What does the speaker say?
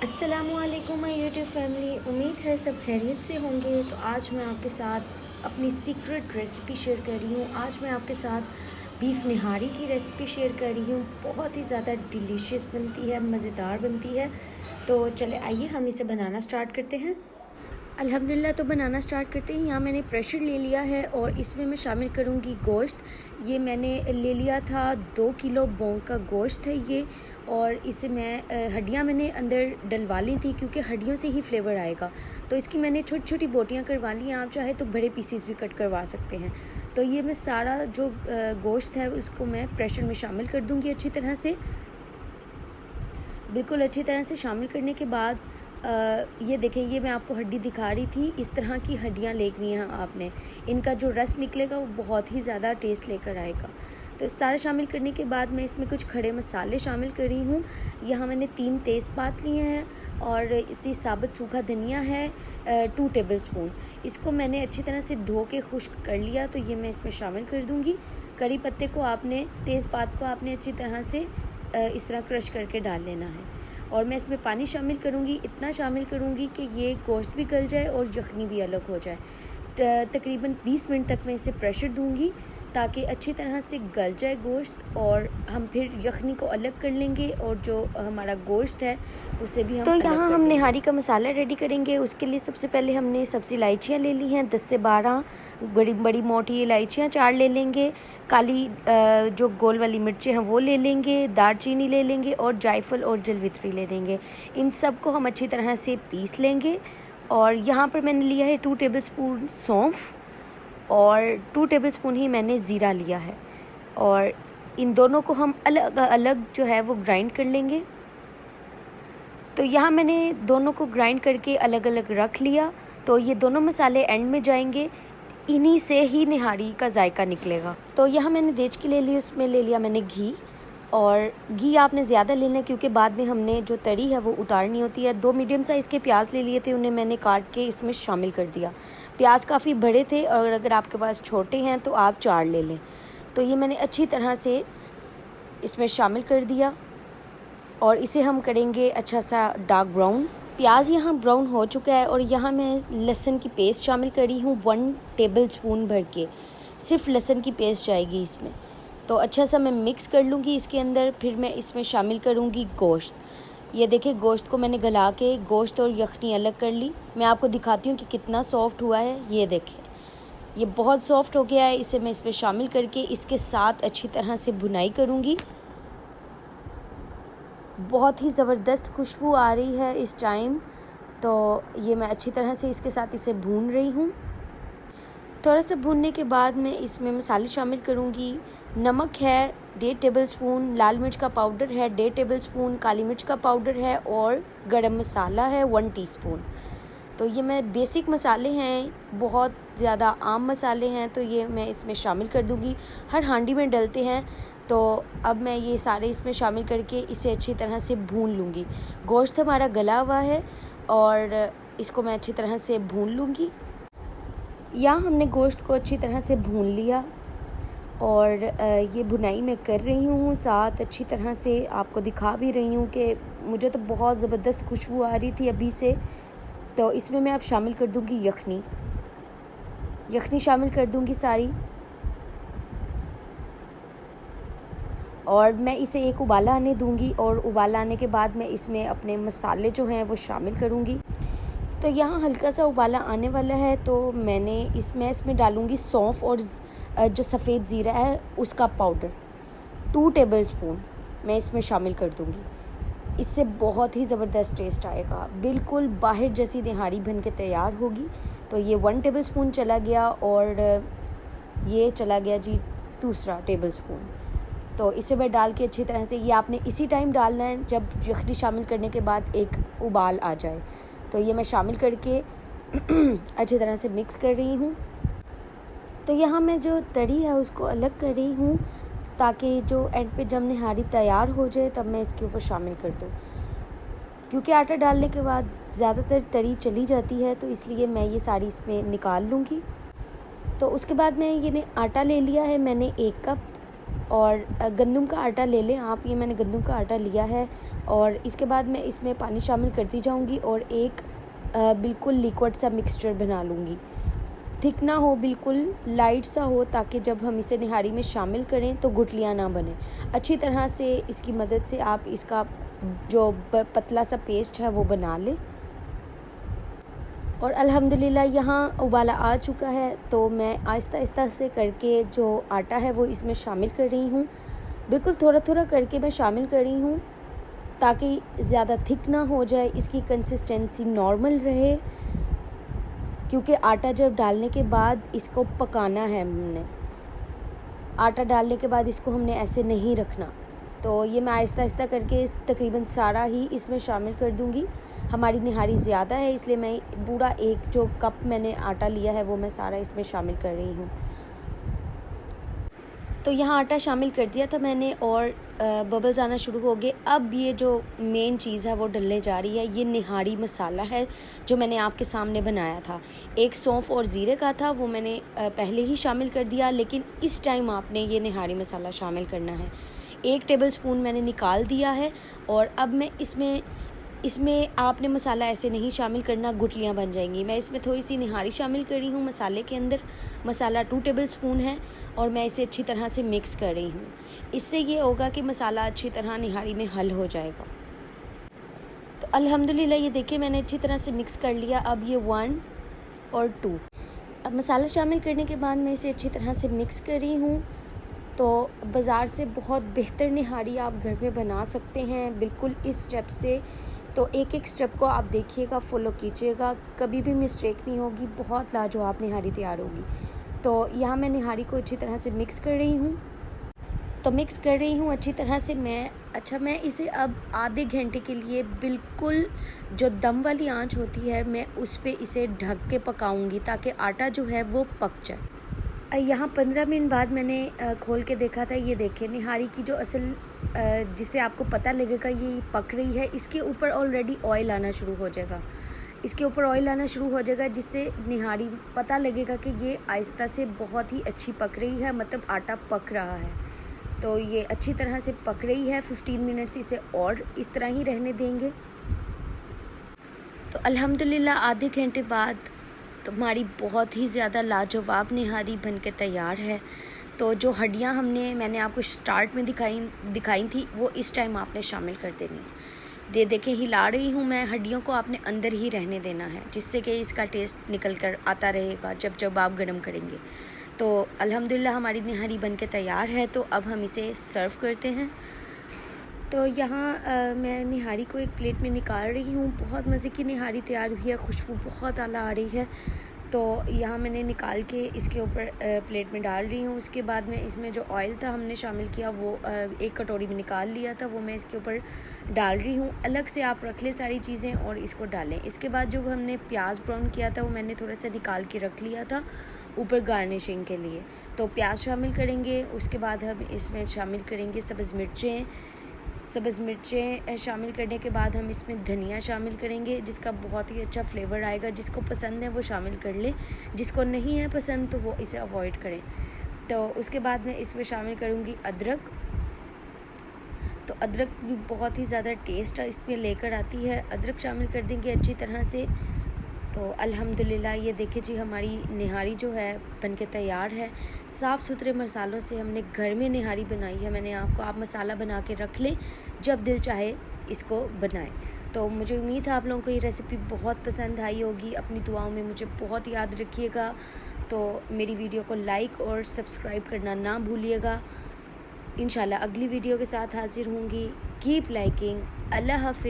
अस्सलामुअलैकुम my YouTube family. उम्मीद है सब खैरियत से होंगे। तो आज मैं आपके साथ अपनी सीक्रेट रेसिपी शेयर कर रही हूँ। आज मैं आपके साथ बीफ निहारी की रेसिपी शेयर कर रही हूँ। बहुत ही ज़्यादा डिलीशियस बनती है, मज़ेदार बनती है। तो चले आइए हम इसे बनाना स्टार्ट करते हैं। अल्हम्दुलिल्लाह, तो बनाना स्टार्ट करते हैं। यहाँ मैंने प्रेशर ले लिया है और इसमें मैं शामिल करूँगी गोश्त। ये मैंने ले लिया था 2 किलो बोंग का गोश्त है ये। और इसे मैं हड्डियाँ मैंने अंदर डलवा ली थी क्योंकि हड्डियों से ही फ्लेवर आएगा। तो इसकी मैंने छोटी छोटी बोटियाँ करवा ली हैं। आप चाहे तो बड़े पीसीस भी कट करवा सकते हैं। तो ये मैं सारा जो गोश्त है उसको मैं प्रेशर में शामिल कर दूँगी अच्छी तरह से। बिल्कुल अच्छी तरह से शामिल करने के बाद ये देखें, ये मैं आपको हड्डी दिखा रही थी। इस तरह की हड्डियाँ लेनी हैं आपने। इनका जो रस निकलेगा वो बहुत ही ज़्यादा टेस्ट लेकर आएगा। तो सारा शामिल करने के बाद मैं इसमें कुछ खड़े मसाले शामिल कर रही हूँ। यहाँ मैंने 3 तेज़पात लिए हैं और इसी साबुत सूखा धनिया है 2 टेबल स्पून। इसको मैंने अच्छी तरह से धो के खुश्क कर लिया। तो ये मैं इसमें शामिल कर दूँगी। करी पत्ते को आपने, तेज़पात को आपने अच्छी तरह से इस तरह क्रश करके डाल लेना है। और मैं इसमें पानी शामिल करूँगी, इतना शामिल करूँगी कि ये गोश्त भी गल जाए और यखनी भी अलग हो जाए। तकरीबन 20 मिनट तक मैं इसे प्रेशर दूँगी ताकि अच्छी तरह से गल जाए गोश्त। और हम फिर यखनी को अलग कर लेंगे और जो हमारा गोश्त है उसे भी हम तो अलग यहाँ कर हम लेंगे। निहारी का मसाला रेडी करेंगे। उसके लिए सबसे पहले हमने सब्ज़ी इलायचियाँ ले ली हैं 10 से 12 बड़ी बड़ी मोटी इलायचियाँ 4 ले लेंगे। काली जो गोल वाली मिर्चें हैं वो ले लेंगे। दालचीनी ले लेंगे और जायफल और जलवित्री ले लेंगे। इन सब को हम अच्छी तरह से पीस लेंगे। और यहाँ पर मैंने लिया है 2 टेबल स्पून सौंफ और 2 टेबल स्पून ही मैंने ज़ीरा लिया है। और इन दोनों को हम अलग अलग जो है वो ग्राइंड कर लेंगे। तो यहाँ मैंने दोनों को ग्राइंड करके अलग अलग रख लिया। तो ये दोनों मसाले एंड में जाएंगे, इन्हीं से ही निहारी का जायका निकलेगा। तो यहाँ मैंने देच की ले ली, उसमें ले लिया मैंने घी। और घी आपने ज़्यादा लेना है क्योंकि बाद में हमने जो तरी है वो उतारनी होती है। 2 मीडियम साइज़ के प्याज ले लिए थे, उन्हें मैंने काट के इसमें शामिल कर दिया। प्याज काफ़ी बड़े थे और अगर आपके पास छोटे हैं तो आप 4 ले लें। तो ये मैंने अच्छी तरह से इसमें शामिल कर दिया और इसे हम करेंगे अच्छा सा डार्क ब्राउन। प्याज यहाँ ब्राउन हो चुका है और यहाँ मैं लहसुन की पेस्ट शामिल करी हूँ 1 टेबल स्पून भर के। सिर्फ लहसुन की पेस्ट जाएगी इसमें। तो अच्छा सा मैं मिक्स कर लूँगी इसके अंदर। फिर मैं इसमें शामिल करूँगी गोश्त। ये देखिए, गोश्त को मैंने गला के गोश्त और यखनी अलग कर ली। मैं आपको दिखाती हूँ कि कितना सॉफ्ट हुआ है। ये देखें, ये बहुत सॉफ्ट हो गया है। इसे मैं इसमें शामिल करके इसके साथ अच्छी तरह से भुनाई करूँगी। बहुत ही ज़बरदस्त खुशबू आ रही है इस टाइम। तो ये मैं अच्छी तरह से इसके साथ इसे भून रही हूँ। थोड़ा सा भूनने के बाद मैं इसमें मसाले शामिल करूँगी। नमक है 1.5 टेबल स्पून, लाल मिर्च का पाउडर है 1.5 टेबल स्पून, काली मिर्च का पाउडर है और गरम मसाला है 1 टीस्पून। तो ये मैं बेसिक मसाले हैं, बहुत ज़्यादा आम मसाले हैं, तो ये मैं इसमें शामिल कर दूँगी। हर हांडी में डलते हैं। तो अब मैं ये सारे इसमें शामिल करके इसे अच्छी तरह से भून लूँगी। गोश्त हमारा गला हुआ है और इसको मैं अच्छी तरह से भून लूँगी। यहाँ हमने गोश्त को अच्छी तरह से भून लिया और ये भुनाई मैं कर रही हूँ, साथ अच्छी तरह से आपको दिखा भी रही हूँ कि मुझे तो बहुत ज़बरदस्त खुशबू आ रही थी अभी से। तो इसमें मैं अब शामिल कर दूँगी यखनी। यखनी शामिल कर दूँगी सारी और मैं इसे एक उबाला आने दूँगी। और उबाला आने के बाद मैं इसमें अपने मसाले जो हैं वो शामिल करूँगी। तो यहाँ हल्का सा उबाला आने वाला है तो मैंने इसमें डालूँगी सौंफ और जो सफ़ेद ज़ीरा है उसका पाउडर 2 टेबल स्पून मैं इसमें शामिल कर दूँगी। इससे बहुत ही ज़बरदस्त टेस्ट आएगा, बिल्कुल बाहर जैसी निहारी बन के तैयार होगी। तो ये 1 टेबल स्पून चला गया और ये चला गया जी 2 टेबल स्पून। तो इसे मैं डाल के अच्छी तरह से, ये आपने इसी टाइम डालना है जब यखनी शामिल करने के बाद एक उबाल आ जाए। तो ये मैं शामिल करके अच्छी तरह से मिक्स कर रही हूँ। तो यहाँ मैं जो तरी है उसको अलग कर रही हूँ ताकि जो एंड पे जब निहारी तैयार हो जाए तब मैं इसके ऊपर शामिल कर दूँ। क्योंकि आटा डालने के बाद ज़्यादातर तरी चली जाती है तो इसलिए मैं ये सारी इसमें निकाल लूँगी। तो उसके बाद मैं ये आटा ले लिया है मैंने 1 कप और गंदम का आटा ले लें आप। ये मैंने गंदम का आटा लिया है और इसके बाद मैं इसमें पानी शामिल करती जाऊंगी और एक बिल्कुल लिक्विड सा मिक्सचर बना लूँगी। थिक ना हो, बिल्कुल लाइट सा हो, ताकि जब हम इसे निहारी में शामिल करें तो गुठलियाँ ना बने। अच्छी तरह से इसकी मदद से आप इसका जो पतला सा पेस्ट है वो बना लें। और अल्हम्दुलिल्लाह यहाँ उबाला आ चुका है, तो मैं आहिस्ता आहिस्ता से करके जो आटा है वो इसमें शामिल कर रही हूँ। बिल्कुल थोड़ा थोड़ा करके मैं शामिल कर रही हूँ ताकि ज़्यादा थिक ना हो जाए, इसकी कंसिस्टेंसी नॉर्मल रहे, क्योंकि आटा जब डालने के बाद इसको पकाना है। हमने आटा डालने के बाद इसको हमने ऐसे नहीं रखना। तो ये मैं आहिस्ता आहिस्ता करके तकरीबन सारा ही इसमें शामिल कर दूँगी। हमारी निहारी ज़्यादा है इसलिए मैं पूरा एक जो कप मैंने आटा लिया है वो मैं सारा इसमें शामिल कर रही हूँ। तो यहाँ आटा शामिल कर दिया था मैंने और बबल्स आना शुरू हो गए। अब ये जो मेन चीज़ है वो डलने जा रही है। ये निहारी मसाला है जो मैंने आपके सामने बनाया था। एक सौंफ और ज़ीरे का था, वो मैंने पहले ही शामिल कर दिया, लेकिन इस टाइम आपने ये निहारी मसाला शामिल करना है। 1 टेबल स्पून मैंने निकाल दिया है और अब मैं इसमें आपने मसाला ऐसे नहीं शामिल करना, गुठलियाँ बन जाएंगी। मैं इसमें थोड़ी सी निहारी शामिल कर रही हूँ मसाले के अंदर। मसाला 2 टेबल स्पून है और मैं इसे अच्छी तरह से मिक्स कर रही हूँ। इससे ये होगा कि मसाला अच्छी तरह निहारी में हल हो जाएगा। तो अल्हम्दुलिल्लाह ये देखिए मैंने अच्छी तरह से मिक्स कर लिया। अब ये 1 और 2 अब मसाला शामिल करने के बाद मैं इसे अच्छी तरह से मिक्स कर रही हूँ। तो बाज़ार से बहुत बेहतर निहारी आप घर में बना सकते हैं बिल्कुल इस स्टेप से। तो एक एक स्टेप को आप देखिएगा, फॉलो कीजिएगा, कभी भी मिस्टेक नहीं होगी, बहुत लाजवाब निहारी तैयार होगी। तो यहाँ मैं निहारी को अच्छी तरह से मिक्स कर रही हूँ। तो मिक्स कर रही हूँ अच्छी तरह से मैं इसे अब आधे घंटे के लिए बिल्कुल जो दम वाली आंच होती है मैं उस पर इसे ढक के पकाऊंगी ताकि आटा जो है वो पक जाए। यहाँ 15 मिनट बाद मैंने खोल के देखा था। ये देखें निहारी की जो असल जिससे आपको पता लगेगा ये पक रही है, इसके ऊपर ऑलरेडी ऑयल आना शुरू हो जाएगा। इसके ऊपर ऑयल आना शुरू हो जाएगा जिससे निहारी पता लगेगा कि ये आहिस्ता से बहुत ही अच्छी पक रही है, मतलब आटा पक रहा है। तो ये अच्छी तरह से पक रही है। 15 मिनट्स इसे और इस तरह ही रहने देंगे। तो अल्हम्दुलिल्लाह आधे घंटे बाद तो हमारी बहुत ही ज़्यादा लाजवाब निहारी बन के तैयार है। तो जो हड्डियाँ मैंने आपको स्टार्ट में दिखाई थी वो इस टाइम आपने शामिल कर देनी है। देखें हिला रही हूँ मैं, हड्डियों को आपने अंदर ही रहने देना है जिससे कि इसका टेस्ट निकल कर आता रहेगा जब आप गर्म करेंगे। तो अल्हम्दुलिल्लाह हमारी निहारी बन के तैयार है। तो अब हम इसे सर्व करते हैं। तो यहाँ मैं निहारी को एक प्लेट में निकाल रही हूँ। बहुत मज़े की निहारी तैयार हुई है, खुशबू बहुत आला आ रही है। तो यहाँ मैंने निकाल के इसके ऊपर प्लेट में डाल रही हूँ। उसके बाद में इसमें जो ऑयल था हमने शामिल किया वो एक कटोरी में निकाल लिया था, वो मैं इसके ऊपर डाल रही हूँ। अलग से आप रख लें सारी चीज़ें और इसको डालें। इसके बाद जो हमने प्याज ब्राउन किया था वो मैंने थोड़ा सा निकाल के रख लिया था ऊपर गार्निशिंग के लिए। तो प्याज शामिल करेंगे, उसके बाद हम इसमें शामिल करेंगे सब्ज़ मिर्चें शामिल करने के बाद हम इसमें धनिया शामिल करेंगे जिसका बहुत ही अच्छा फ्लेवर आएगा। जिसको पसंद है वो शामिल कर ले, जिसको नहीं है पसंद तो वो इसे अवॉइड करें। तो उसके बाद मैं इसमें शामिल करूँगी अदरक। तो अदरक भी बहुत ही ज़्यादा टेस्ट इसमें लेकर आती है। अदरक शामिल कर देंगे अच्छी तरह से। तो अल्हम्दुलिल्लाह ये देखिए जी हमारी निहारी जो है बनके तैयार है। साफ़ सुथरे मसालों से हमने घर में निहारी बनाई है। मैंने आपको आप मसाला बना के रख लें, जब दिल चाहे इसको बनाएं। तो मुझे उम्मीद है आप लोगों को ये रेसिपी बहुत पसंद आई होगी। अपनी दुआओं में मुझे बहुत याद रखिएगा। तो मेरी वीडियो को लाइक और सब्सक्राइब करना ना भूलिएगा। इंशाल्लाह अगली वीडियो के साथ हाजिर होंगी। Keep liking. अल्लाह हाफ़िज़।